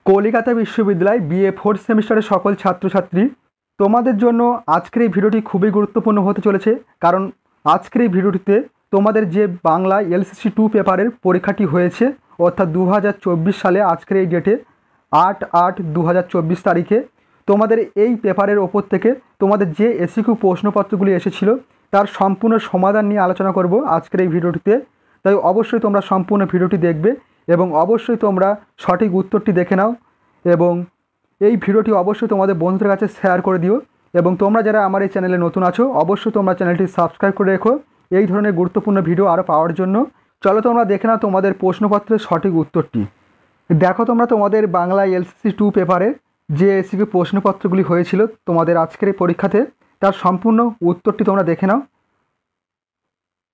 কলকাতা বিশ্ববিদ্যালয় BA fourth সেমিস্টারের সকল ছাত্রছাত্রী, তোমাদের জন্য আজকের এই ভিডিওটি খুবই গুরুত্বপূর্ণ হতে চলেছে। কারণ আজকের এই ভিডিওটিতে তোমাদের যে বাংলা এলসিসি 2 পেপারের পরীক্ষাটি হয়েছে, অর্থাৎ 2024 সালে আজকের এই ডেটে 8/8/2024 তারিখে তোমাদের এই পেপারের ওপর থেকে তোমাদের যে এসিকিউ প্রশ্নপত্রগুলি এসেছিল তার সম্পূর্ণ সমাধান নিয়ে আলোচনা করব আজকের এই ভিডিওটিতে। তাই অবশ্যই তোমরা সম্পূর্ণ ভিডিওটি দেখবে এবং অবশ্যই তোমরা সঠিক উত্তরটি দেখে নাও এবং এই ভিডিওটি অবশ্যই তোমাদের বন্ধুদের কাছে শেয়ার করে দিও। এবং তোমরা যারা আমার এই চ্যানেলে নতুন আছো অবশ্যই তোমরা চ্যানেলটি সাবস্ক্রাইব করে রেখো এই ধরনের গুরুত্বপূর্ণ ভিডিও আরও পাওয়ার জন্য। চলো তোমরা দেখে নাও তোমাদের প্রশ্নপত্রের সঠিক উত্তরটি। দেখো তোমরা তোমাদের বাংলা এলসিসি 2 পেপারের যে এসিকিউ প্রশ্নপত্রগুলি হয়েছিল তোমাদের আজকের এই পরীক্ষাতে, তার সম্পূর্ণ উত্তরটি তোমরা দেখে নাও।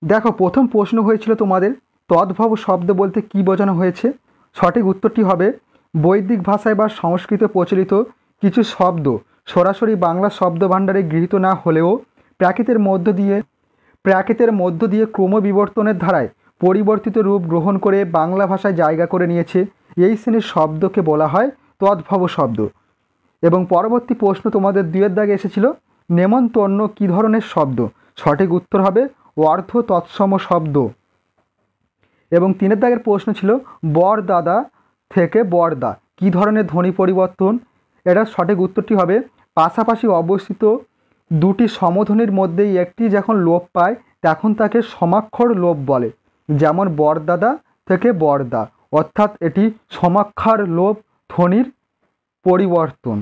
দেখো, প্রথম প্রশ্ন হয়েছিল তোমাদের তদ্ভব শব্দ বলতে কী বোঝানো হয়েছে। সঠিক উত্তরটি হবে বৈদিক ভাষায় বা সংস্কৃতে প্রচলিত কিছু শব্দ সরাসরি বাংলা শব্দভাণ্ডারে গৃহীত না হলেও প্রাকৃতের মধ্য দিয়ে ক্রমবিবর্তনের ধারায় পরিবর্তিত রূপ গ্রহণ করে বাংলা ভাষায় জায়গা করে নিয়েছে, এই শ্রেণীর শব্দকে বলা হয় তদ্ভব শব্দ। এবং পরবর্তী প্রশ্ন তোমাদের 2-এর দাগে এসেছিল নেমন্তন্ন কী ধরনের শব্দ। সঠিক উত্তর হবে অর্ধ তৎসম শব্দ। এবং 3-এর দাগের প্রশ্ন ছিল বর দাদা থেকে বরদা কী ধরনের ধ্বনি পরিবর্তন। এটার সঠিক উত্তরটি হবে পাশাপাশি অবস্থিত দুটি সমধ্বনির মধ্যেই একটি যখন লোপ পায় তখন তাকে সমাক্ষর লোপ বলে, যেমন বরদাদা থেকে বরদা, অর্থাৎ এটি সমাক্ষর লোপ ধ্বনির পরিবর্তন।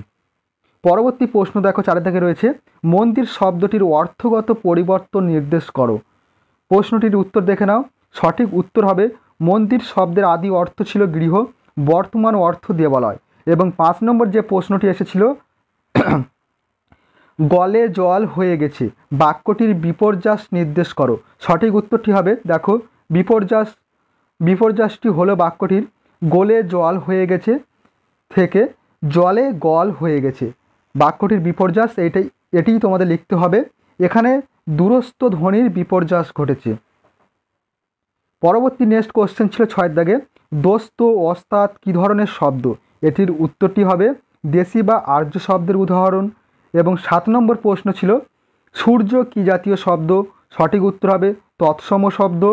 পরবর্তী প্রশ্ন দেখো 4-এর দাগে রয়েছে মন্দির শব্দটির অর্থগত পরিবর্তন নির্দেশ করো। প্রশ্নটির উত্তর দেখে নাও। সঠিক উত্তর হবে মন্দির শব্দের আদি অর্থ ছিল গৃহ, বর্তমান অর্থ দেবালয়। এবং 5 নম্বর যে প্রশ্নটি এসেছিল গলে জল হয়ে গেছে বাক্যটির বিপর্যাস নির্দেশ করো। সঠিক উত্তরটি হবে দেখো বিপর্যাসটি হলো বাক্যটির গলে জল হয়ে গেছে থেকে জলে গল হয়ে গেছে। বাক্যটির বিপর্যাস এটিই তোমাদের লিখতে হবে। এখানে দূরস্থ ধ্বনির বিপর্যাস ঘটেছে। পরবর্তী নেক্সট কোশ্চেন ছিল 6-এর দাগে দোস্ত ওস্তাদ কী ধরনের শব্দ। এটির উত্তরটি হবে দেশি বা আর্য শব্দের উদাহরণ। এবং 7 নম্বর প্রশ্ন ছিল সূর্য কী জাতীয় শব্দ। সঠিক উত্তর হবে তৎসম শব্দ।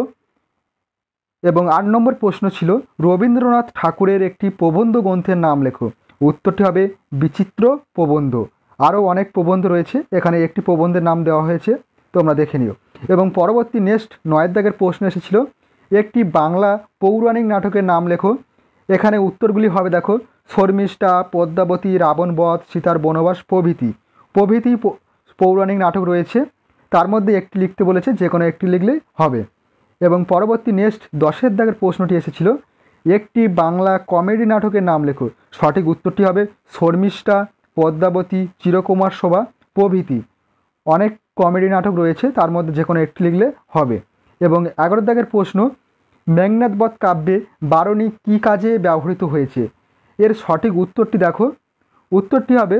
এবং 8 নম্বর প্রশ্ন ছিল রবীন্দ্রনাথ ঠাকুরের একটি প্রবন্ধ গ্রন্থের নাম লেখো। উত্তরটি হবে বিচিত্র প্রবন্ধ। আরও অনেক প্রবন্ধ রয়েছে, এখানে একটি প্রবন্ধের নাম দেওয়া হয়েছে, তোমরা দেখে নিও। এবং পরবর্তী নেক্সট 9-এর দাগের প্রশ্ন এসেছিল একটি বাংলা পৌরাণিক নাটকের নাম লেখো। এখানে উত্তরগুলি হবে দেখো শর্মিষ্ঠা, পদ্মাবতী, রাবণবধ, সীতার বনবাস প্রভৃতি পৌরাণিক নাটক রয়েছে, তার মধ্যে একটি লিখতে বলেছে, যে কোনো একটি লিখলেই হবে। এবং পরবর্তী নেক্সট 10-এর দাগের প্রশ্নটি এসেছিল একটি বাংলা কমেডি নাটকের নাম লেখো। সঠিক উত্তরটি হবে শর্মিষ্ঠা, পদ্মাবতী, চিরকুমার শোভা প্রভৃতি অনেক কমেডি নাটক রয়েছে, তার মধ্যে যে কোনো একটি লিখলে হবে। এবং 11-এর দাগের প্রশ্ন মেঘনাদবধ কাব্যে বারণী কী কাজে ব্যবহৃত হয়েছে। এর সঠিক উত্তরটি দেখো। উত্তরটি হবে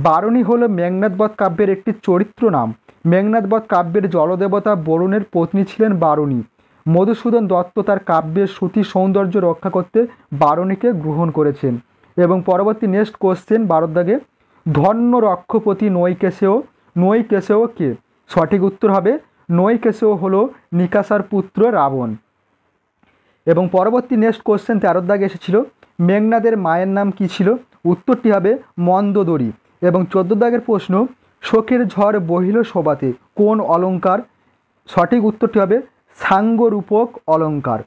বারণী হলো মেঘনাদবধ কাব্যের একটি চরিত্র নাম। মেঘনাদবধ কাব্যের জলদেবতা বরুণের পত্নী ছিলেন বারণী। মধুসূদন দত্ত তার কাব্যের শ্রুতি সৌন্দর্য রক্ষা করতে বারণীকে গ্রহণ করেছেন। এবং পরবর্তী নেক্সট কোশ্চেন 12-এর দাগে ধন্য রক্ষপতি নৈকেশেয় কে। সঠিক উত্তর হবে নৈকেশেয় হলো নিকাশার পুত্র রাবণ। এবং পরবর্তী নেক্সট কোশ্চেন 13-এর দাগে এসেছিল মেঘনাদের মায়ের নাম কী ছিল। উত্তরটি হবে মন্দোদরী। এবং 14-এর দাগের প্রশ্ন শোকের ঝড় বহিল শোভাতে কোন অলঙ্কার। সঠিক উত্তরটি হবে সাঙ্গরূপক অলঙ্কার।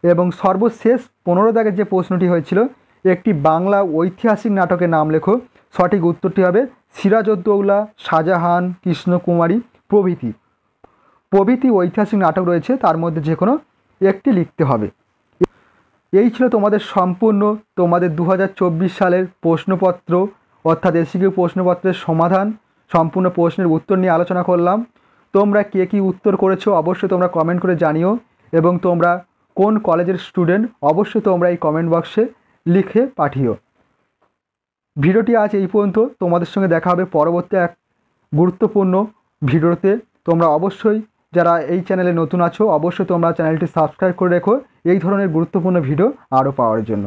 এবং সর্বশেষ 15 দাগের যে প্রশ্নটি হয়েছিল একটি বাংলা ঐতিহাসিক নাটকের নাম লেখো। সঠিক উত্তরটি হবে সিরাজউদ্দৌলা, শাহজাহান, কৃষ্ণকুমারী প্রভৃতি ঐতিহাসিক নাটক রয়েছে, তার মধ্যে যে কোনো একটি লিখতে হবে। এই ছিল তোমাদের সম্পূর্ণ তোমাদের 2024 সালের প্রশ্নপত্র, অর্থাৎ এসিকিউ প্রশ্নপত্রের সমাধান, সম্পূর্ণ প্রশ্নের উত্তর নিয়ে আলোচনা করলাম। তোমরা কে কী উত্তর করেছো অবশ্যই তোমরা কমেন্ট করে জানিও। এবং তোমরা কোন কলেজের স্টুডেন্ট অবশ্যই তোমরা এই কমেন্ট বক্সে লিখে পাঠিও। ভিডিওটি আজ এই পর্যন্ত। তোমাদের সঙ্গে দেখা হবে পরবর্তী এক গুরুত্বপূর্ণ ভিডিওতে। তোমরা অবশ্যই যারা এই চ্যানেলে নতুন আছো অবশ্যই তোমরা চ্যানেলটি সাবস্ক্রাইব করে রেখো এই ধরনের গুরুত্বপূর্ণ ভিডিও আরও পাওয়ার জন্য।